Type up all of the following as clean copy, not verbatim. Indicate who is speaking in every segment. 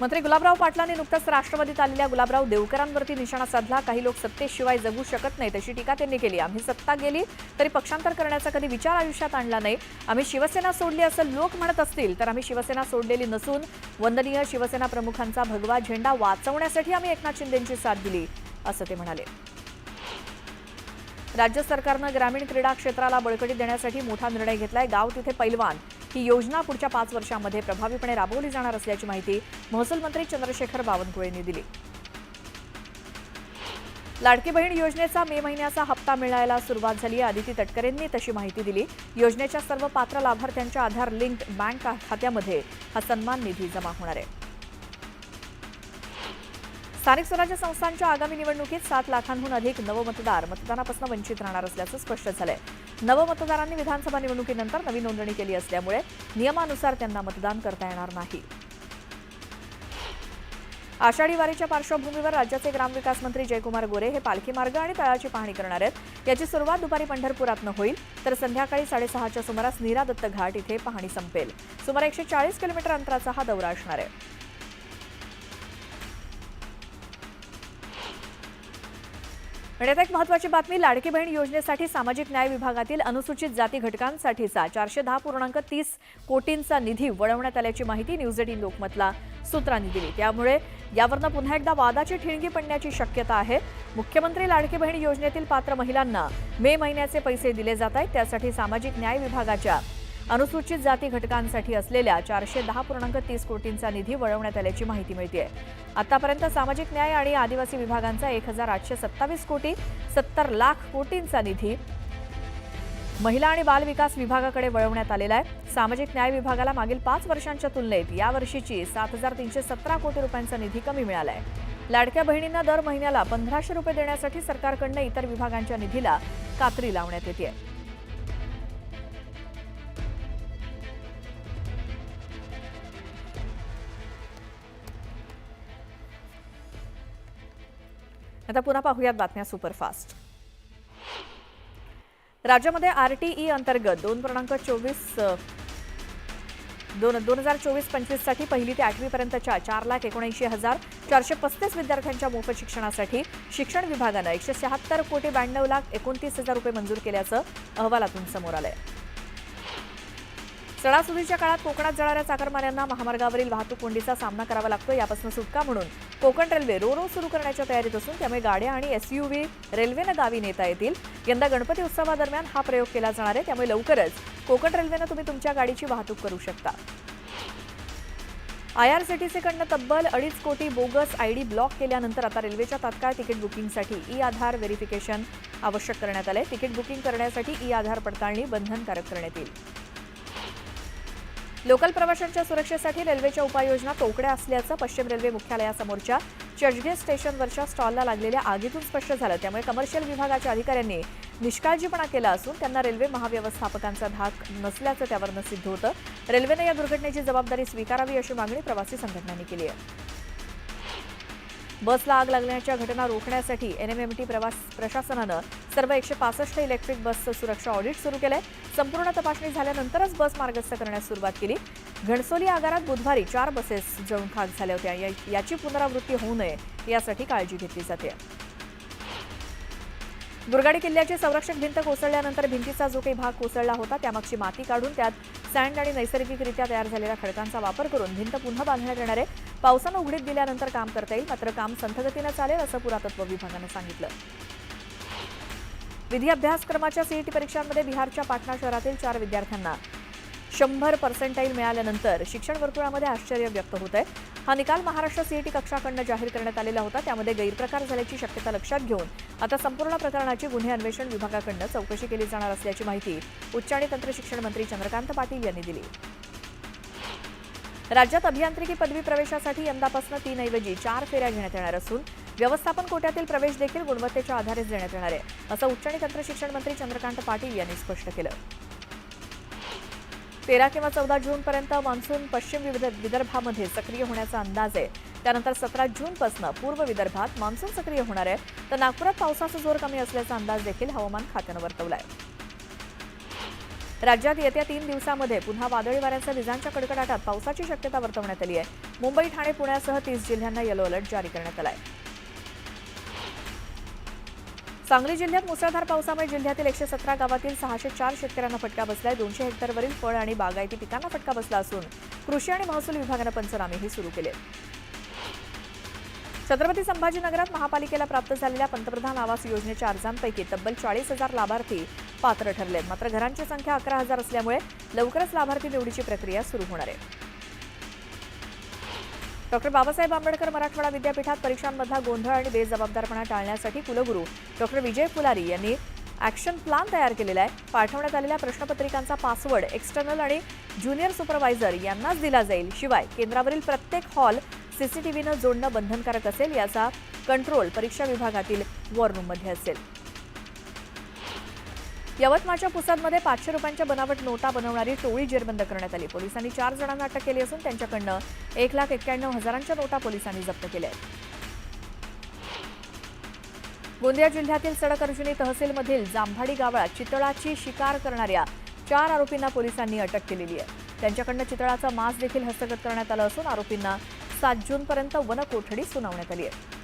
Speaker 1: मंत्री गुलाबराव पाटलांनी नुकताच राष्ट्रवादीत आलेल्या गुलाबराव देवकरांवरती निशाणा साधला। काही लोक सत्तेशिवाय जगू शकत नाहीत अशी टीका त्यांनी केली। आम्ही सत्ता गेली तरी पक्षांतर करण्याचा कधी विचार आयुष्यात आणला नाही। आम्ही शिवसेना सोडली असं लोक म्हणत असतील तर आम्ही शिवसेना सोडलेली नसून वंदनीय शिवसेना प्रमुखांचा भगवा झेंडा वाचवण्यासाठी आम्ही एकनाथ शिंदेंची साथ दिली असं ते म्हणाले। राज्य सरकारनं ग्रामीण क्रीडा क्षेत्राला बळकटी देण्यासाठी मोठा निर्णय घेतलाय। गाव तिथे पैलवान ही योजना पुढच्या 5 वर्षांमध्ये प्रभावीपणे राबवली जाणार असल्याची माहिती महसूल मंत्री चंद्रशेखर बावनकुळेंनी दिली। लाडकी बहीण योजनेचा मे महिन्याचा हप्ता मिळायला सुरुवात झाली आहे। आदिती तटकरेंनी तशी माहिती दिली। योजनेच्या सर्व पात्र लाभार्थ्यांच्या आधार लिंक्ड बँक खात्यामध्ये हा सन्मान निधी जमा होणार आहे। स्थानिक स्वराज्य संस्थांच्या आगामी निवडणुकीत 7 लाखांहून अधिक नवमतदार मतदानापासून वंचित राहणार असल्याचं स्पष्ट झालंय। नवमतदारांनी विधानसभा निवडणुकीनंतर नवी नोंदणी केली असल्यामुळे नियमानुसार त्यांना मतदान करता येणार नाही। आषाढी वारीच्या पार्श्वभूमीवर राज्याचे ग्रामविकास मंत्री जयकुमार गोरे हे पालखी मार्ग आणि तळाची पाहणी करणार आहेत। याची सुरुवात दुपारी पंढरपुरातून होईल तर संध्याकाळी 6:30च्या सुमारास नीरा दत्त घाट इथे पाहणी संपेल। सुमारे 140 किलोमीटर अंतराचा हा दौरा असणार आहे। आणि एक महत्त्वाची बातमी, लाडकी बहीण योजनेसाठी सामाजिक न्याय विभागातील अनुसूचित जाती घटकांसाठीचा 410.30 कोटींचा निधी वळवण्यात आल्याची माहिती न्यूज 18 लोकमतला सूत्रांनी दिली। त्यामुळे यावरनं पुन्हा एकदा वादाची ठिणगी पडण्याची शक्यता आहे। मुख्यमंत्री लाडकी बहीण योजनेतील पात्र महिलांना मे महिन्याचे पैसे दिले जात आहेत। त्यासाठी सामाजिक न्याय विभागाच्या अनुसूचित जाती घटकांसाठी असलेल्या 410.30 कोटींचा निधी वळवण्यात आल्याची माहिती मिळते। आतापर्यंत सामाजिक न्याय आणि आदिवासी विभागांचा 1827 कोटी 70 लाख कोटींचा निधी महिला आणि बाल विकास विभागाकडे वळवण्यात आलेला आहे। सामाजिक न्याय विभागाला मागील 5 वर्षांच्या तुलनेत यावर्षीची 7,317 कोटी रुपयांचा निधी कमी मिळाला आहे। लाडक्या बहिणींना दर महिन्याला 1500 रुपये देण्यासाठी सरकारकडून इतर विभागांच्या निधीला कात्री लावण्यात येते। आता पुन्हा पाहूयात बातम्या सुपरफास्ट। राज्यामध्ये आरटीई अंतर्गत 2024-25 साठी पहिली ते 8वी पर्यंतच्या 4,79,435 विद्यार्थ्यांच्या मोफत शिक्षणासाठी शिक्षण विभागानं 176,92,29,000 रुपये मंजूर केल्याचं अहवालातून समोर आलंय। सणासुदीच्या काळात कोकणात जाणाऱ्या चाकरमान्यांना महामार्गावरील वाहतूक कोंडीचा सामना करावा लागतो। यापासून सुटका म्हणून कोकण रेल्वे रो सुरू करण्याच्या तयारीत असून त्यामुळे गाड्या आणि एसयूव्ही रेल्वेनं गावी नेता येतील। यंदा गणपती उत्सवादरम्यान हा प्रयोग केला जाणार आहे। त्यामुळे लवकरच कोकण रेल्वेनं तुम्ही तुमच्या गाडीची वाहतूक करू शकता। IRCTCकडनं तब्बल 2.5 कोटी बोगस आयडी ब्लॉक केल्यानंतर आता रेल्वेच्या तात्काळ तिकीट बुकिंगसाठी ई-आधार व्हेरिफिकेशन आवश्यक करण्यात आलंय। तिकीट बुकिंग करण्यासाठी ई-आधार पडताळणी बंधनकारक करण्यात येईल। लोकल प्रवाशांच्या सुरक्षेसाठी रेल्वेच्या उपाययोजना तोकड्या असल्याचं पश्चिम रेल्वे मुख्यालयासमोरच्या चर्चगेट स्टेशनवरच्या स्टॉलला लागलेल्या आगीतून स्पष्ट झालं। त्यामुळे कमर्शियल विभागाच्या अधिकाऱ्यांनी निष्काळजीपणा केला असून त्यांना रेल्वे महाव्यवस्थापकांचा धाक नसल्याचं त्यावरनं सिद्ध होतं। रेल्वेने या दुर्घटनेची जबाबदारी स्वीकारावी अशी मागणी प्रवासी संघटनांनी केली आहे। बसला आग लागण्याच्या घटना रोखण्यासाठी NMMT प्रशासनानं सर्व 165 इलेक्ट्रिक बसचं सुरक्षा ऑडिट सुरू केलंय। संपूर्ण तपासणी झाल्यानंतरच बस मार्गस्थ करण्यास सुरुवात केली। घणसोली आगारात बुधवारी 4 बसेस जळून खाक झाल्या होत्या। याची पुनरावृत्ती होऊ नये यासाठी काळजी घेतली जाते। दुर्गाडी किल्ल्याची संरक्षक भिंत कोसळल्यानंतर भिंतीचा जो काही भाग कोसळला होता त्यामागची माती काढून त्यात सँड आणि नैसर्गिकरित्या तयार झालेल्या खडकांचा वापर करून भिंत पुन्हा बांधण्यात येणार आहे। पावसानं उघडीप दिल्यानंतर काम करता येईल, मात्र काम संथगतीनं चालेल असं पुरातत्व विभागानं सांगितलं। विधी अभ्यासक्रमाच्या सीईटी परीक्षांमध्ये बिहारच्या पाटणा शहरातील 4 विद्यार्थ्यांना 100% मिळाल्यानंतर शिक्षण वर्तुळामध्ये आश्चर्य व्यक्त होत आहे। हा निकाल महाराष्ट्र सीईटी कक्षाकडून जाहीर करण्यात आलेला होता। त्यामध्ये गैरप्रकार झाल्याची शक्यता लक्षात घेऊन आता संपूर्ण प्रकरणाची गुन्हे अन्वेषण विभागाकडून चौकशी केली जाणार असल्याची माहिती उच्च आणि तंत्र शिक्षण मंत्री चंद्रकांत पाटील यांनी दिली। राज्यात अभियांत्रिकी पदवी प्रवेशासाठी यंदापासून 3 ऐवजी 4 फेऱ्या घेण्यात येणार असून व्यवस्थापन कोट्यातील प्रवेश देखील गुणवत्तेच्या आधारेच देण्यात येणार आहे असं उच्च आणि तंत्र शिक्षण मंत्री चंद्रकांत पाटील यांनी स्पष्ट केलं। 13 किंवा 14 जूनपर्यंत मान्सून पश्चिम विदर्भामध्ये सक्रिय होण्याचा अंदाज आहे। त्यानंतर 17 जूनपासून पूर्व विदर्भात मान्सून सक्रिय होणार आहे तर नागपुरात पावसाचा जोर कमी असल्याचा अंदाज देखील हवामान खात्यानं वर्तवला आहे। राज्यात येत्या 3 दिवसांमध्ये पुन्हा वादळी वाऱ्यासह विजांच्या कडकडाटात पावसाची शक्यता वर्तवण्यात आली आहे. मुंबई, ठाणे, पुण्यासह 30 जिल्ह्यांना येलो अलर्ट जारी करण्यात आला आहे. सांगली जिल्ह्यात मुसळधार पावसामुळे जिल्ह्यातील 117 गावातील 604 शेतकऱ्यांना फटका बसलाय. 200 हेक्टरवरील फळ आणि बागायती पिकांना फटका बसला असून कृषी आणि महसूल विभागानं पंचनामेही सुरू केले. छत्रपती संभाजीनगरात महापालिकेला प्राप्त झालेल्या पंतप्रधान आवास योजनेच्या अर्जांपैकी तब्बल 40,000 लाभार्थी पात्र ठरलेत. मात्र घरांची संख्या 11,000 असल्यामुळे लवकरच लाभार्थी निवडीची प्रक्रिया सुरू होणार आहे. डॉक्टर बाबासाहेब आंबेडकर मराठवाडा विद्यापीठात परीक्षांमधला गोंधळ आणि बेजबाबदारपणा टाळण्यासाठी कुलगुरू डॉक्टर विजय फुलारी यांनी ॲक्शन प्लान तयार केलेला आहे. पाठवण्यात आलेल्या प्रश्नपत्रिकांचा पासवर्ड एक्सटर्नल आणि ज्युनियर सुपरवायझर यांनाच दिला जाईल. शिवाय केंद्रावरील प्रत्येक हॉल सीसीटीव्हीनं जोडणं बंधनकारक असेल. याचा कंट्रोल परीक्षा विभागातील वॉर रूममध्ये असेल. यवतमाळच्या पुसदमध्ये 500 रुपयांच्या बनावट नोटा बनवणारी टोळी जेरबंद करण्यात आली. पोलिसांनी 4 जणांना अटक केली असून त्यांच्याकडनं 1,91,000च्या नोटा पोलिसांनी जप्त केल्या आहेत. गोंदिया जिल्ह्यातील सडक अर्जुनी तहसीलमधील जांभाडी गावात चितळाची शिकार करणाऱ्या 4 आरोपींना पोलिसांनी अटक केलेली आहे. त्यांच्याकडनं चितळाचा मांस देखील हस्तगत करण्यात आलं असून आरोपींना 7 जूनपर्यंत वनकोठडी सुनावण्यात आली आहे.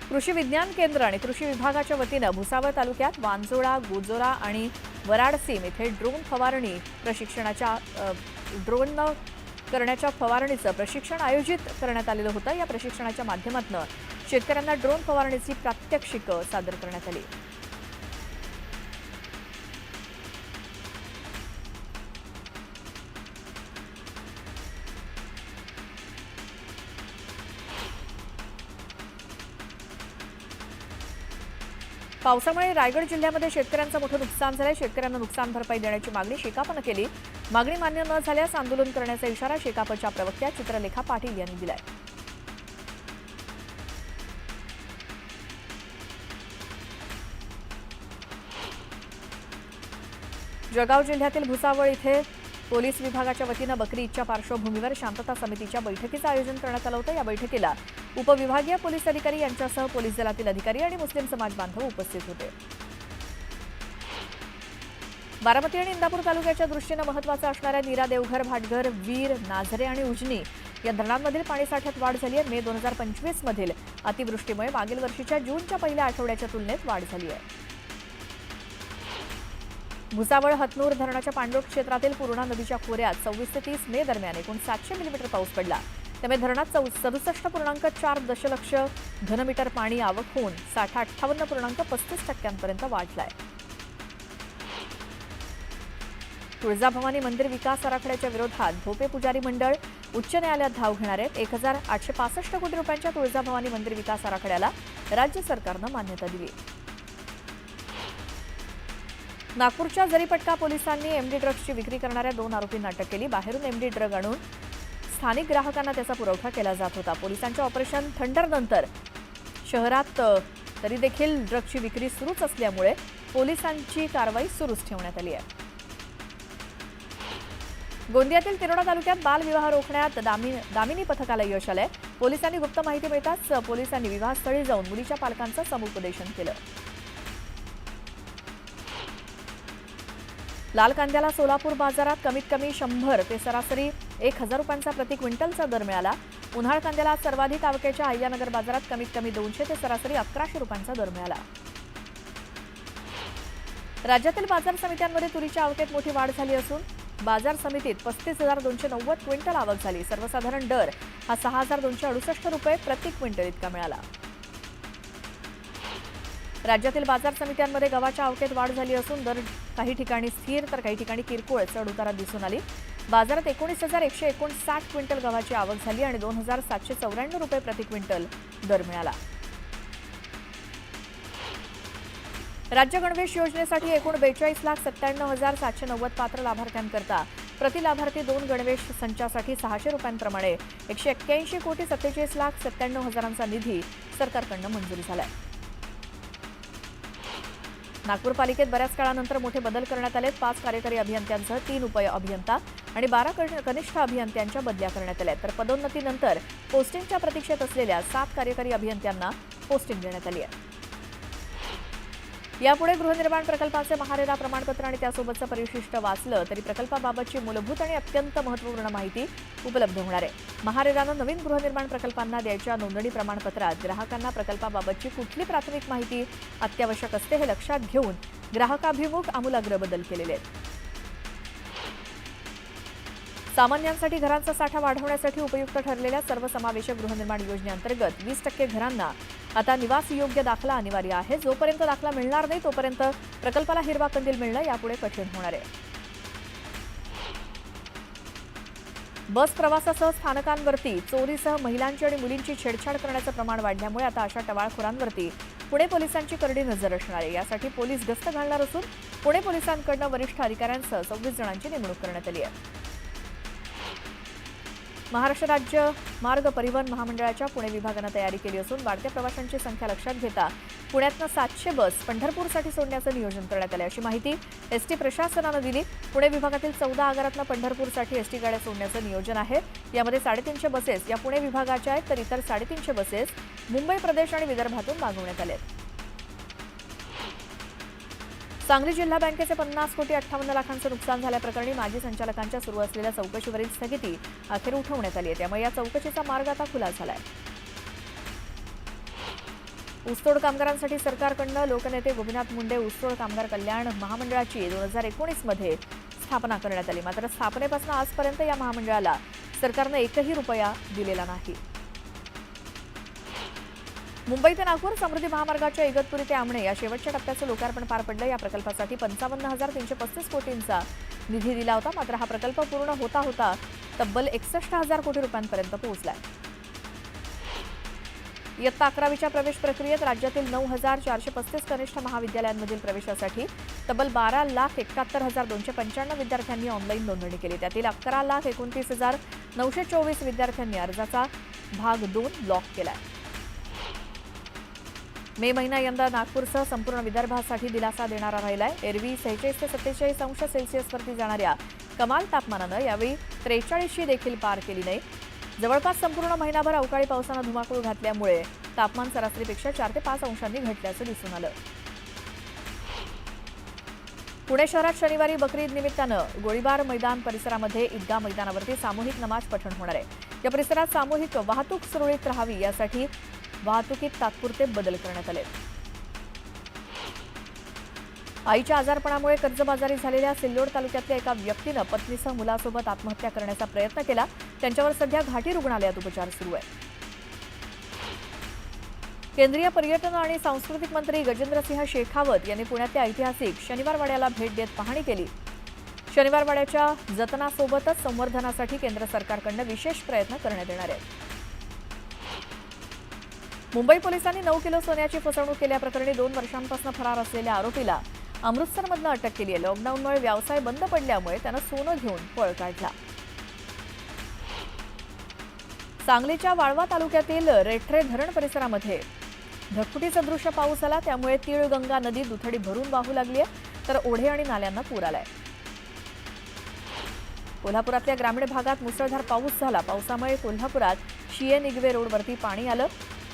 Speaker 1: कृषी विज्ञान केंद्र आणि कृषी विभागाच्या वतीनं भुसावळ तालुक्यात वांजोळा, गोजोरा आणि वराडसीम इथे ड्रोन करण्याच्या फवारणीचं प्रशिक्षण आयोजित करण्यात आलेलं होतं. या प्रशिक्षणाच्या माध्यमातून शेतकऱ्यांना ड्रोन फवारणीची प्रात्यक्षिकं सादर करण्यात आली. पावसामुळे रायगड जिल्ह्यामध्ये शेतकऱ्यांचं मोठं नुकसान झालंय. शेतकऱ्यांना नुकसान भरपाई देण्याची मागणी शेकापनं केली. मागणी मान्य न झाल्यास आंदोलन करण्याचा इशारा शेकापच्या प्रवक्त्या चित्रलेखा पाटील यांनी दिलाय. जळगाव जिल्ह्यातील भुसावळ इथे पोलीस विभागाच्या वतीनं बकरी ईदच्या पार्श्वभूमीवर शांतता समितीच्या बैठकीचं आयोजन करण्यात आलं होतं. या बैठकीला उपविभागीय पोलीस अधिकारी यांच्यासह पोलीस दलातील अधिकारी आणि मुस्लिम समाज बांधव उपस्थित होते. बारामती आणि इंदापूर तालुक्याच्या दृष्टीनं महत्त्वाचं असणाऱ्या नीरा, देवघर, भाटघर, वीर, नाझरे आणि उजनी या धरणांमधील पाणीसाठ्यात वाढ झाली आहे. मे 2025 मधील अतिवृष्टीमुळे मागील वर्षीच्या जूनच्या पहिल्या आठवड्याच्या तुलनेत वाढ झाली आहे. भुसावळ हतनूर धरणाच्या पाणलोट क्षेत्रातील पूर्णा नदीच्या खोऱ्यात 24 ते 30 मे दरम्यान एकूण 700 मिलीमीटर पाऊस पडला. त्यामुळे धरणात 67.4 दशलक्ष घनमीटर पाणी आवक होऊन साठा 58.35% वाढलाय. तुळजाभवानी मंदिर विकास आराखड्याच्या विरोधात भोपे पुजारी मंडळ उच्च न्यायालयात धाव घेणार आहेत. 1,865 कोटी रुपयांच्या तुळजाभवानी मंदिर विकास आराखड्याला राज्य सरकारनं मान्यता दिली. नागपूरच्या जरीपटका पोलिसांनी एमडी ड्रग्सची विक्री करणाऱ्या 2 आरोपींना अटक केली. बाहेरून एमडी ड्रग आणून स्थानिक ग्राहकांना त्याचा पुरवठा केला जात होता. पोलिसांच्या ऑपरेशन थंडर नंतर शहरात तरी देखील ड्रग्सची विक्री सुरूच असल्यामुळे पोलिसांची कारवाई सुरूच ठेवण्यात आली आहे. गोंदियातील तिरोडा तालुक्यात बालविवाह रोखण्यात दामिनी पथकाला यश आलंय. पोलिसांनी गुप्त माहिती मिळताच पोलिसांनी विवाहस्थळी जाऊन मुलीच्या पालकांचं समुपदेशन केलं. लाल कांद्याला सोलापूर बाजारात कमीत कमी 100 ते सरासरी 1,000 रुपयांचा प्रति क्विंटलचा दर मिळाला. उन्हाळ कांद्याला सर्वाधिक आवकेच्या अय्यानगर बाजारात कमीत कमी 200 ते सरासरी 1,100 रुपयांचा दर मिळाला. राज्यातील बाजार समित्यांमध्ये तुरीच्या आवकेत मोठी वाढ झाली असून बाजार समितीत 35,290 क्विंटल आवक झाली. सर्वसाधारण दर हा 6,268 रुपये प्रति क्विंटल इतका मिळाला. राज्यातील बाजार समित्यांमध्ये गव्हाच्या आवकेत वाढ झाली असून दर काही ठिकाणी स्थिर तर काही ठिकाणी किरकोळ चढ उतारात दिसून आली. बाजारात 19,159 क्विंटल गव्हाची आवक झाली आणि 2,794 रुपये प्रति क्विंटल दर मिळाला. राज्य गणवेश योजनेसाठी एकूण 42,97,790 पात्र लाभार्थ्यांकरता प्रति लाभार्थी 2 गणवेश संचासाठी 600 रुपयांप्रमाणे 181,47,97,000 निधी सरकारकडून मंजूर झालाय. नागपूर पालिकेत बऱ्याच काळानंतर मोठे बदल करण्यात आले. 5 कार्यकारी अभियंत्यांसह 3 उप अभियंता आणि 12 कनिष्ठ अभियंत्यांच्या बदल्या करण्यात आल्या. तर पदोन्नतीनंतर पोस्टिंगच्या प्रतीक्षेत असलेल्या 7 कार्यकारी अभियंत्यांना पोस्टिंग देण्यात आली आहे. यापुढे गृहनिर्माण प्रकल्पाचे महारेरा प्रमाणपत्र आणि त्यासोबतचं परिशिष्ट वाचलं तरी प्रकल्पाबाबतची मूलभूत आणि अत्यंत महत्त्वपूर्ण माहिती उपलब्ध होणार आहे. महारेरानं नवीन गृहनिर्माण प्रकल्पांना द्यायच्या नोंदणी प्रमाणपत्रात ग्राहकांना प्रकल्पाबाबतची कुठली प्राथमिक माहिती अत्यावश्यक असते हे लक्षात घेऊन ग्राहकाभिमुख आमूलाग्र बदल केलेले आहेत. सामान्यांसाठी घरांचा साठा वाढवण्यासाठी उपयुक्त ठरलेल्या सर्वसमावेशक गृहनिर्माण योजनेअंतर्गत 20% घरांना आता निवासयोग्य दाखला अनिवार्य आहे. जोपर्यंत दाखला मिळणार नाही तोपर्यंत प्रकल्पाला हिरवा कंदील मिळणं यापुढे कठीण होणार आहे. बस प्रवासासह स्थानकांवरती चोरीसह महिलांची आणि मुलींची छेडछाड करण्याचं प्रमाण वाढल्यामुळे आता अशा टवाळखोरांवरती पुणे पोलिसांची करडी नजर असणार आहे. यासाठी पोलीस गस्त घालणार असून पुणे पोलिसांकडून वरिष्ठ अधिकाऱ्यांसह 26 जणांची नेमणूक करण्यात आली आहे. महाराष्ट्र राज्य मार्ग परिवहन महामंडळाच्या पुणे विभागानं तयारी केली असून वाढत्या प्रवाशांची संख्या लक्षात घेता पुण्यातनं 700 बस पंढरपूरसाठी सोडण्याचं नियोजन करण्यात आलं. अशी माहिती एसटी प्रशासनानं दिली. पुणे विभागातील 14 आगारातनं पंढरपूरसाठी एसटी गाड्या सोडण्याचं नियोजन आहे. यामध्ये 350 बसेस या पुणे विभागाच्या आहेत तर इतर 350 बसेस मुंबई, प्रदेश आणि विदर्भातून मागवण्यात आल्या आहेत. सांगली जिल्हा बँकेचे 50,58 लाखांचं नुकसान झाल्याप्रकरणी माजी संचालकांच्या सुरू असलेल्या चौकशीवरील स्थगिती अखेर उठवण्यात आली आहे. त्यामुळे या चौकशीचा मार्ग आता खुला झाला आहे. ऊसतोड कामगारांसाठी सरकारकडून लोकनेते गोपीनाथ मुंडे ऊसतोड कामगार कल्याण महामंडळाची 2019 मध्ये स्थापना करण्यात आली. मात्र स्थापनेपासून आजपर्यंत या महामंडळाला सरकारनं एकही रुपया दिलेला नाही. मुंबई ते नागपूर समृद्धी महामार्गाच्या इगतपुरी ते आमणे या शेवटच्या टप्प्याचं लोकार्पण पार पडलं. या प्रकल्पासाठी 55,335 कोटींचा निधी दिला होता. मात्र हा प्रकल्प पूर्ण होता होता तब्बल 61,000 कोटी रुपयांपर्यंत पोहोचलाय. इयत्ता 11वीच्या प्रवेश प्रक्रियेत राज्यातील 9,435 कनिष्ठ महाविद्यालयांमधील प्रवेशासाठी तब्बल 12,71,295 विद्यार्थ्यांनी ऑनलाईन नोंदणी केली. त्यातील 11,29,924 विद्यार्थ्यांनी अर्जाचा भाग 2 लॉक केलाय. मे महिना यंदा नागपूरसह संपूर्ण विदर्भासाठी दिलासा देणारा राहिलाय. एरवी 46 ते 47 अंश सेल्सिअसवरती जाणाऱ्या कमाल तापमानानं यावेळी 43शी देखील पार केली नाही. जवळपास संपूर्ण महिनाभर अवकाळी पावसानं धुमाकूळ घातल्यामुळे तापमान सरासरीपेक्षा 4 ते 5 अंशांनी घटल्याचं दिसून आलं. पुणे शहरात शनिवारी बकरी ईद निमित्तानं गोळीबार मैदान परिसरामध्ये ईदगाह मैदानावरती सामूहिक नमाज पठण होणार आहे. या परिसरात सामूहिक वाहतूक सुरळीत राहावी यासाठी वाहतुकीत तात्पुरते बदल करण्यात आले. आईच्या आजारपणामुळे कर्जबाजारी झालेल्या सिल्लोड तालुक्यातल्या एका व्यक्तीनं पत्नीसह मुलासोबत आत्महत्या करण्याचा प्रयत्न केला. त्यांच्यावर सध्या घाटी रुग्णालयात उपचार सुरू आहे. केंद्रीय पर्यटन आणि सांस्कृतिक मंत्री गजेंद्रसिंह शेखावत यांनी पुण्यातल्या ऐतिहासिक शनिवारवाड्याला भेट देत पाहणी केली. शनिवारवाड्याच्या जतनासोबतच संवर्धनासाठी केंद्र सरकारकडून विशेष प्रयत्न करण्यात येणार आहेत. मुंबई पोलिसांनी 9 किलो सोन्याची फसवणूक केल्याप्रकरणी 2 वर्षांपासून फरार असलेल्या आरोपीला अमृतसरमधनं अटक केली आहे. लॉकडाऊनमुळे व्यवसाय बंद पडल्यामुळे त्यानं सोनं घेऊन पळ काढला. सांगलीच्या वाळवा तालुक्यातील रेठरे धरण परिसरामध्ये ढगफुटीसदृश पाऊस आला. त्यामुळे तिळगंगा नदी दुथडी भरून वाहू लागली आहे तर ओढे आणि नाल्यांना पूर आलाय. कोल्हापुरातल्या ग्रामीण भागात मुसळधार पाऊस झाला. पावसामुळे कोल्हापुरात शिये निगवे रोडवरती पाणी आलं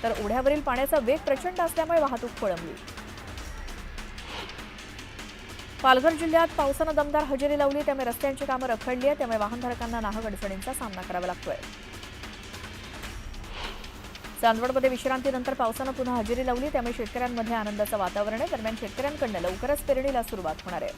Speaker 1: तर ओढ्यावरील पाण्याचा वेग प्रचंड असल्यामुळे वाहतूक खोळंबली. पालघर जिल्ह्यात पावसानं दमदार हजेरी लावली. त्यामुळे रस्त्यांची कामं रखडली आहे. त्यामुळे वाहनधारकांना नाहक अडचणींचा सामना करावा लागतोय. चांदवडमध्ये विश्रांतीनंतर पावसानं पुन्हा हजेरी लावली. त्यामुळे शेतकऱ्यांमध्ये आनंदाचं वातावरण आहे. दरम्यान शेतकऱ्यांकडून लवकरच पेरणीला सुरुवात होणार आहे.